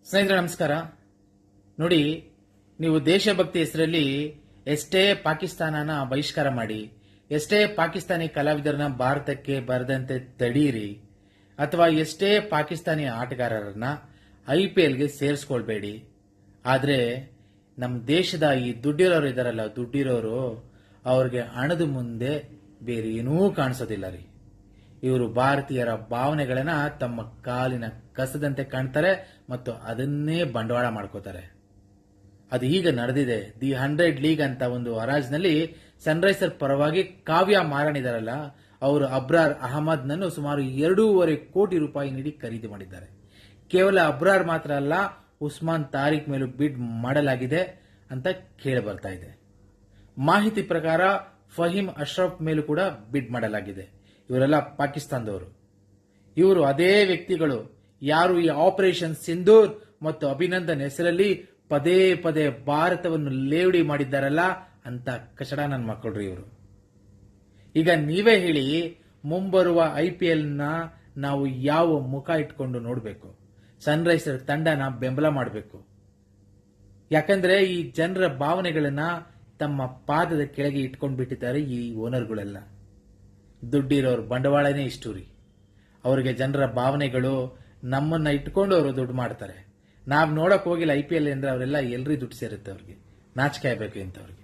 ಸ್ನೇಹಿತರೆ ನಮಸ್ಕಾರ. ನೋಡಿ, ನೀವು ದೇಶಭಕ್ತಿ ಹೆಸರಲ್ಲಿ ಎಷ್ಟೇ ಪಾಕಿಸ್ತಾನನ ಬಹಿಷ್ಕಾರ ಮಾಡಿ, ಎಷ್ಟೇ ಪಾಕಿಸ್ತಾನಿ ಕಲಾವಿದರನ್ನ ಭಾರತಕ್ಕೆ ಬರದಂತೆ ತಡೀರಿ, ಅಥವಾ ಎಷ್ಟೇ ಪಾಕಿಸ್ತಾನಿ ಆಟಗಾರರನ್ನ IPLಗೆ ಸೇರಿಸ್ಕೊಳ್ಬೇಡಿ. ಆದರೆ ನಮ್ಮ ದೇಶದ ಈ ದುಡ್ಡಿರೋರು ಇದಾರಲ್ಲ, ದುಡ್ಡಿರೋರು ಅವ್ರಿಗೆ ಹಣದ ಮುಂದೆ ಬೇರೆ ಏನೂ ಕಾಣಿಸೋದಿಲ್ಲ ರೀ. ಇವರು ಭಾರತೀಯರ ಭಾವನೆಗಳನ್ನ ತಮ್ಮ ಕಾಲಿನ ಕಸದಂತೆ ಕಾಣ್ತಾರೆ ಮತ್ತು ಅದನ್ನೇ ಬಂಡವಾಳ ಮಾಡ್ಕೋತಾರೆ. ಅದು ಈಗ ನಡೆದಿದೆ. ದಿ 100 ಲೀಗ್ ಅಂತ ಒಂದು ಹರಾಜ್ನಲ್ಲಿ ಸನ್ರೈಸರ್ ಪರವಾಗಿ ಕಾವ್ಯ ಮಾರಣಿದಾರಲ್ಲ, ಅವರು ಅಬ್ರಾರ್ ಅಹಮದ್ ನನ್ನು ಸುಮಾರು 2.5 ಕೋಟಿ ರೂಪಾಯಿ ನೀಡಿ ಖರೀದಿ ಮಾಡಿದ್ದಾರೆ. ಕೇವಲ ಅಬ್ರಾರ್ ಮಾತ್ರ ಅಲ್ಲ, ಉಸ್ಮಾನ್ ತಾರಿಕ್ ಮೇಲೂ ಬಿಡ್ ಮಾಡಲಾಗಿದೆ ಅಂತ ಕೇಳಿ ಬರ್ತಾ ಇದೆ. ಮಾಹಿತಿ ಪ್ರಕಾರ ಫಹೀಮ್ ಅಶ್ರಫ್ ಮೇಲೂ ಕೂಡ ಬಿಡ್ ಮಾಡಲಾಗಿದೆ. ಇವರೆಲ್ಲ ಪಾಕಿಸ್ತಾನದವರು. ಇವರು ಅದೇ ವ್ಯಕ್ತಿಗಳು ಯಾರು ಈ ಆಪರೇಷನ್ ಸಿಂಧೂರ್ ಮತ್ತು ಅಭಿನಂದನ್ ಹೆಸರಲ್ಲಿ ಪದೇ ಪದೇ ಭಾರತವನ್ನು ಲೇವಡಿ ಮಾಡಿದ್ದಾರಲ್ಲ ಅಂತ ಕಚಡ ನನ್ನ ಮಕ್ಕಳ್ರಿ ಇವರು. ಈಗ ನೀವೇ ಹೇಳಿ, ಮುಂಬರುವ IPLನ ನಾವು ಯಾವ ಮುಖ ಇಟ್ಕೊಂಡು ನೋಡಬೇಕು? ಸನ್ರೈಸರ್ ತಂಡನ ಬೆಂಬಲ ಮಾಡಬೇಕು. ಯಾಕಂದ್ರೆ ಈ ಜನರ ಭಾವನೆಗಳನ್ನ ತಮ್ಮ ಪಾದದ ಕೆಳಗೆ ಇಟ್ಕೊಂಡು ಬಿಟ್ಟಿದ್ದಾರೆ ಈ ಓನರ್ಗಳೆಲ್ಲ. ದುಡ್ಡಿರೋರು ಬಂಡವಾಳನೇ ಇಷ್ಟು ರೀ. ಅವರಿಗೆ ಜನರ ಭಾವನೆಗಳು ನಮ್ಮನ್ನ ಇಟ್ಕೊಂಡು ಅವರು ದುಡ್ಡು ಮಾಡ್ತಾರೆ. ನಾವು ನೋಡಕ್ ಹೋಗಿಲ್ಲ IPL ಅಂದ್ರೆ ಅವರೆಲ್ಲ ಎಲ್ರಿ ದುಡ್ಡು ಸೇರುತ್ತೆ. ಅವ್ರಿಗೆ ನಾಚಿಕೆ ಆಗ್ಬೇಕು ಇಂಥವ್ರಿಗೆ.